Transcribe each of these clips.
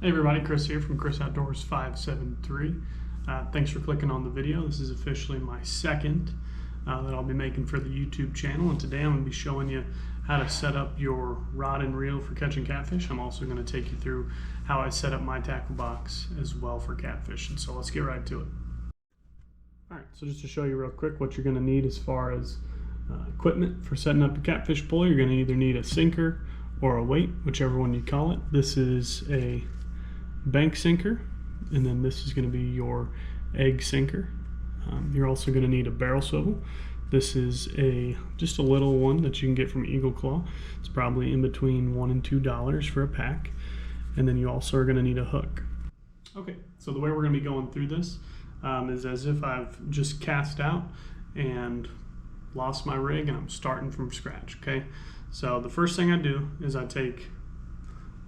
Hey everybody, Chris here from Chris Outdoors 573. Thanks for clicking on the video. This is officially my second that I'll be making for the YouTube channel, and today I'm going to be showing you how to set up your rod and reel for catching catfish. I'm also going to take you through how I set up my tackle box as well for catfish, and so let's get right to it. Alright, so just to show you real quick what you're going to need as far as equipment for setting up your catfish puller, you're going to either need a sinker or a weight, whichever one you call it. This is a bank sinker, and then this is going to be your egg sinker. You're also going to need a barrel swivel. This is just a little one that you can get from Eagle Claw. It's probably in between $1 and $2 for a pack. And then you also are going to need a hook. Okay, so the way we're going to be going through this is as if I've just cast out and lost my rig and I'm starting from scratch. Okay, so the first thing I do is I take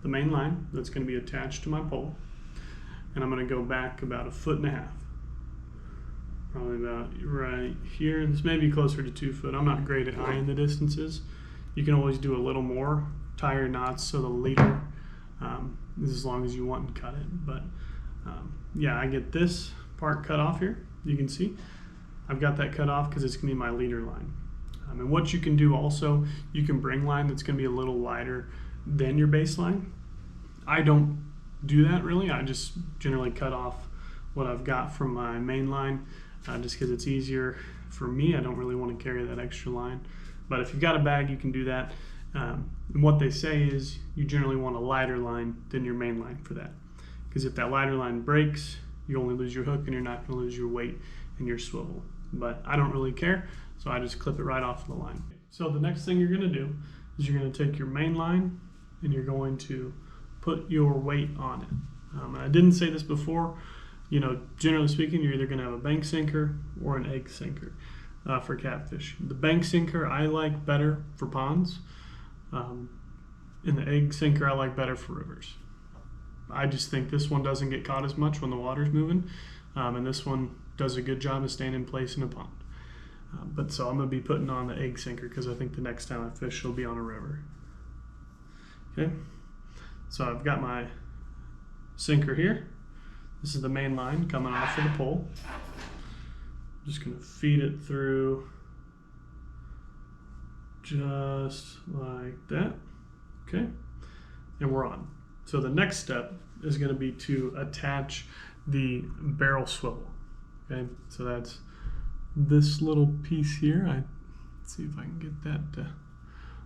the main line that's going to be attached to my pole, and I'm going to go back about 1.5 feet, probably about right here. This may be closer to 2 foot. I'm not great at eyeing the distances. You can always do a little more, tie your knots so the leader is as long as you want and cut it. But yeah, I get this part cut off here. You can see I've got that cut off because it's going to be my leader line. And what you can do also, you can bring line that's going to be a little lighter than your baseline. I don't do that really. I just generally cut off what I've got from my main line just because it's easier for me. I don't really want to carry that extra line. But if you've got a bag, you can do that. And what they say is you generally want a lighter line than your main line for that. Because if that lighter line breaks, you only lose your hook and you're not going to lose your weight and your swivel. But I don't really care, so I just clip it right off the line. So the next thing you're going to do is you're going to take your main line and you're going to put your weight on it. And I didn't say this before, generally speaking, you're either going to have a bank sinker or an egg sinker for catfish. The bank sinker I like better for ponds, and the egg sinker I like better for rivers. I just think this one doesn't get caught as much when the water's moving, and this one does a good job of staying in place in a pond. So I'm going to be putting on the egg sinker because I think the next time I fish will be on a river. Okay, so I've got my sinker here. This is the main line coming off of the pole. I'm just going to feed it through just like that. Okay, and we're on. So the next step is going to be to attach the barrel swivel. Okay, so that's this little piece here. Let's see if I can get that to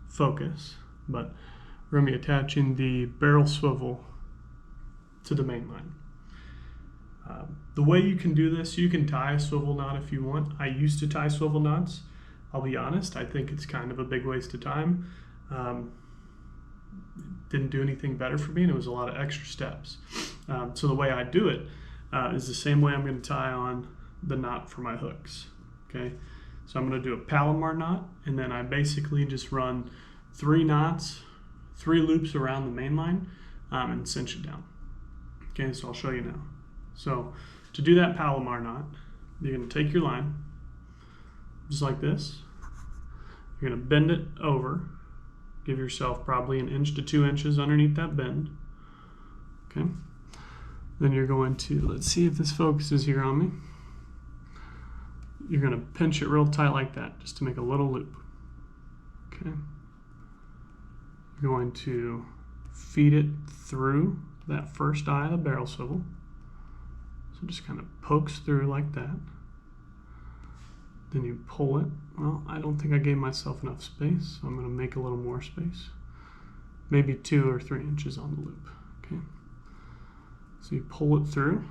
focus, but we're going to be attaching the barrel swivel to the main line. The way you can do this, you can tie a swivel knot if you want. I used to tie swivel knots. I'll be honest, I think it's kind of a big waste of time. Didn't do anything better for me, and it was a lot of extra steps. So the way I do it is the same way I'm going to tie on the knot for my hooks. Okay, so I'm going to do a Palomar knot, and then I basically just run 3 knots, 3 loops around the main line, and cinch it down. Okay, so I'll show you now. So to do that Palomar knot, you're going to take your line, just like this. You're going to bend it over. Give yourself probably 1 inch to 2 inches underneath that bend. Okay. Then you're going to, let's see if this focuses here on me. You're going to pinch it real tight like that, just to make a little loop. Okay. You're going to feed it through that first eye of the barrel swivel. So just kind of pokes through like that. Then you pull it. Well, I don't think I gave myself enough space, so I'm going to make a little more space. Maybe 2 or 3 inches on the loop. Okay. So you pull it through,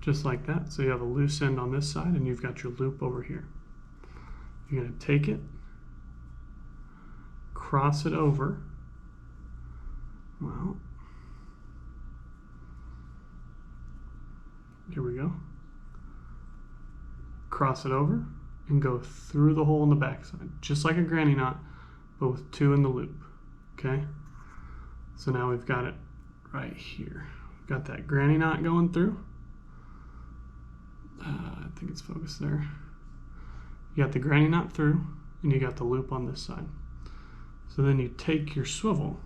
just like that. So you have a loose end on this side, and you've got your loop over here. You're going to take it, cross it over. Well, here we go. Cross it over and go through the hole in the backside, just like a granny knot, but with 2 in the loop. Okay, so now we've got it right here. We've got that granny knot going through. I think it's focused there. You got the granny knot through, and you got the loop on this side. So then you take your swivel,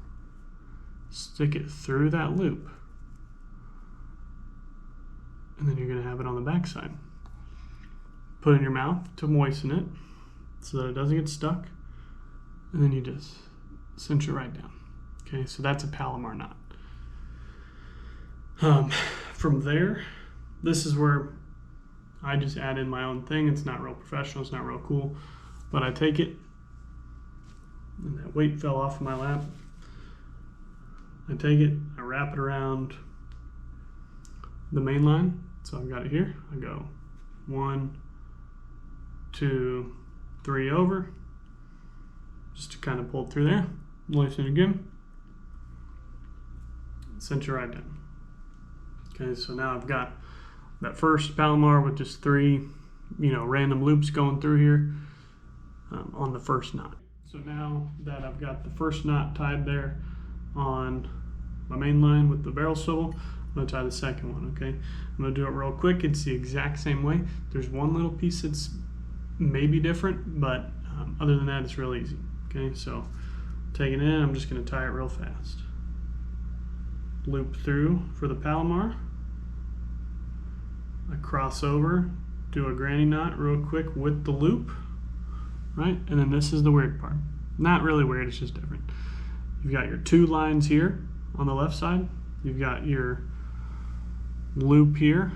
stick it through that loop, and then you're going to have it on the back side. Put it in your mouth to moisten it so that it doesn't get stuck, and then you just cinch it right down. Okay, so that's a Palomar knot. From there, this is where I just add in my own thing. It's not real professional, it's not real cool, but I take it, and that weight fell off of my lap. I take it, I wrap it around the main line. So I've got it here. I go 1, 2, 3 over, just to kind of pull it through there. Loosen it again, cinch it right down. Okay, so now I've got that first Palomar with just 3, random loops going through here on the first knot. So now that I've got the first knot tied there on my main line with the barrel swivel, I'm going to tie the second one, okay? I'm going to do it real quick. It's the exact same way. There's one little piece that's maybe different, but other than that, it's real easy, okay? So taking it in, I'm just going to tie it real fast. Loop through for the Palomar. I cross over, do a granny knot real quick with the loop, right? And then this is the weird part. Not really weird, it's just different. You've got your 2 lines here on the left side. You've got your loop here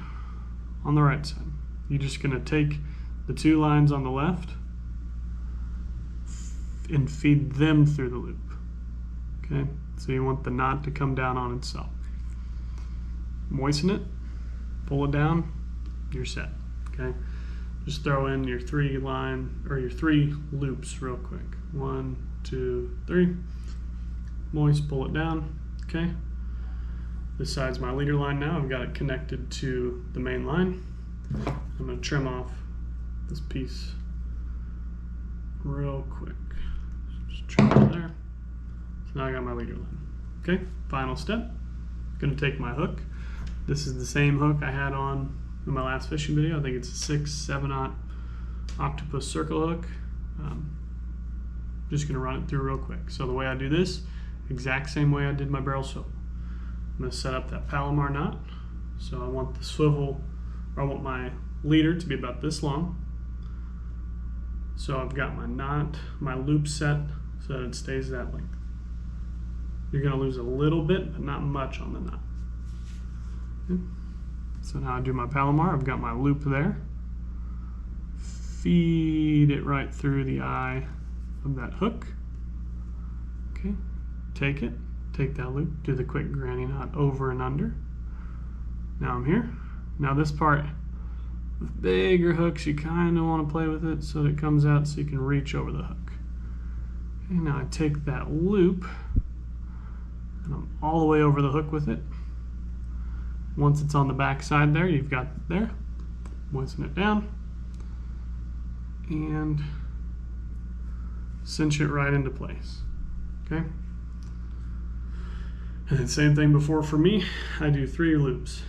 on the right side. You're just going to take the 2 lines on the left and feed them through the loop. Okay, so you want the knot to come down on itself. Moisten it, pull it down, you're set. Okay, just throw in your 3 loops real quick. 1, 2, 3. Moist, pull it down. Okay. This side's my leader line now. I've got it connected to the main line. I'm going to trim off this piece real quick. Just trim it there. So now I got my leader line. Okay, final step. I'm going to take my hook. This is the same hook I had on in my last fishing video. I think it's a 6-7/0 octopus circle hook. Just going to run it through real quick. So the way I do this, exact same way I did my barrel swivel. I'm going to set up that Palomar knot. So I want the swivel, or I want my leader to be about this long. So I've got my knot, my loop set so that it stays that length. You're going to lose a little bit, but not much on the knot. Okay. So now I do my Palomar. I've got my loop there. Feed it right through the eye of that hook. Okay, take it. Take that loop, do the quick granny knot over and under. Now I'm here. Now this part, with bigger hooks, you kind of want to play with it so that it comes out so you can reach over the hook. Okay, now I take that loop and I'm all the way over the hook with it. Once it's on the back side there, you've got it there. Moisten it down and cinch it right into place. Okay. And then same thing before for me, I do 3 loops.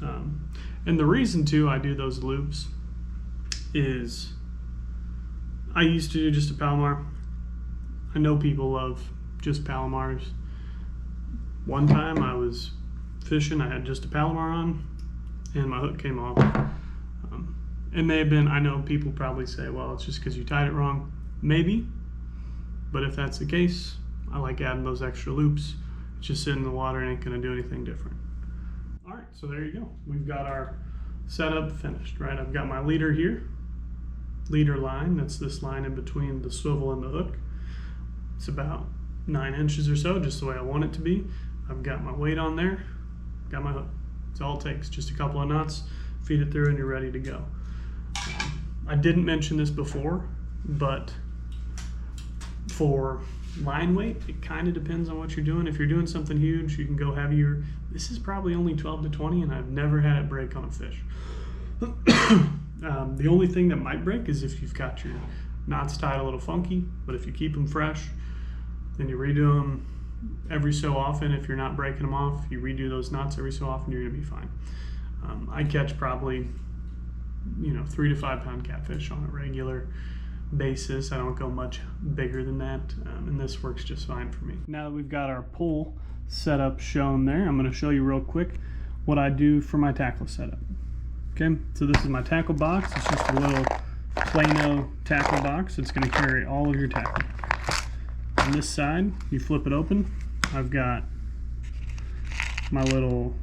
And the reason too I do those loops is I used to do just a Palomar. I know people love just Palomars. One time I was fishing, I had just a Palomar on and my hook came off. It may have been, I know people probably say, well, it's just because you tied it wrong. Maybe, but if that's the case, I like adding those extra loops. It's just sitting in the water and ain't gonna do anything different. All right, so there you go. We've got our setup finished, right? I've got my leader here, leader line. That's this line in between the swivel and the hook. It's about 9 inches or so, just the way I want it to be. I've got my weight on there, got my hook. That's all it takes, just a couple of knots, feed it through and you're ready to go. I didn't mention this before, but for line weight, it kind of depends on what you're doing. If you're doing something huge, you can go heavier. This is probably only 12 to 20 and I've never had it break on a fish. The only thing that might break is if you've got your knots tied a little funky, but if you keep them fresh, then you redo them every so often. If you're not breaking them off, you redo those knots every so often, you're gonna be fine. I catch probably 3 to 5 pound catfish on a regular basis. I don't go much bigger than that, and this works just fine for me. Now that we've got our pole setup shown there, I'm going to show you real quick what I do for my tackle setup. Okay, so this is my tackle box. It's just a little Plano tackle box. It's going to carry all of your tackle. On this side, you flip it open. I've got my little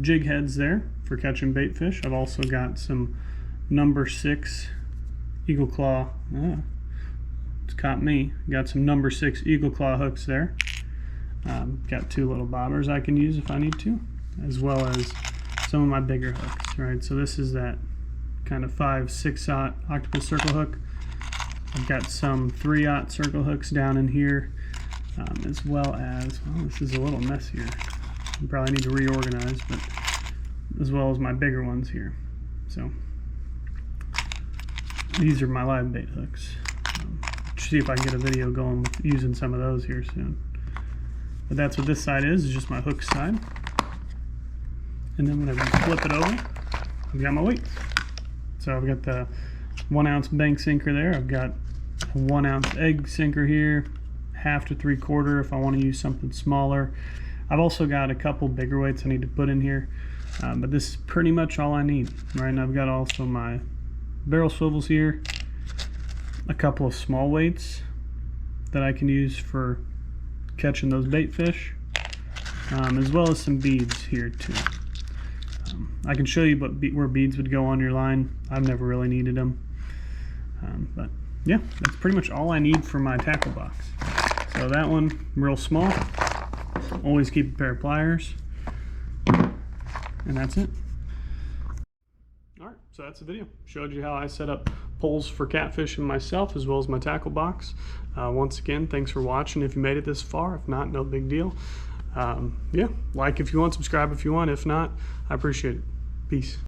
jig heads there for catching bait fish. I've also got some number 6 eagle claw. It's caught me. Got some number 6 eagle claw hooks there. Got 2 little bobbers I can use if I need to, as well as some of my bigger hooks. Right, so this is that kind of 5-6 octopus circle hook. I've got some 3-aught circle hooks down in here, as well as, well, this is a little messier. I probably need to reorganize, but as well as my bigger ones here. So these are my live bait hooks. See if I can get a video going with using some of those here soon. But that's what this side is just my hook side. And then whenever you flip it over, I've got my weights. So I've got the 1-ounce bank sinker there. I've got a 1-ounce egg sinker here, 1/2 to 3/4 if I want to use something smaller. I've also got a couple bigger weights I need to put in here, but this is pretty much all I need. Right, and I've got also my barrel swivels here, a couple of small weights that I can use for catching those bait fish, as well as some beads here too. I can show you where beads would go on your line. I've never really needed them, but yeah, that's pretty much all I need for my tackle box. So that one, real small. Always keep a pair of pliers, and that's it. Alright, so that's the video. Showed you how I set up poles for catfishing myself, as well as my tackle box. Once again, thanks for watching if you made it this far. If not, no big deal. Yeah, like if you want, subscribe if you want. If not, I appreciate it. Peace.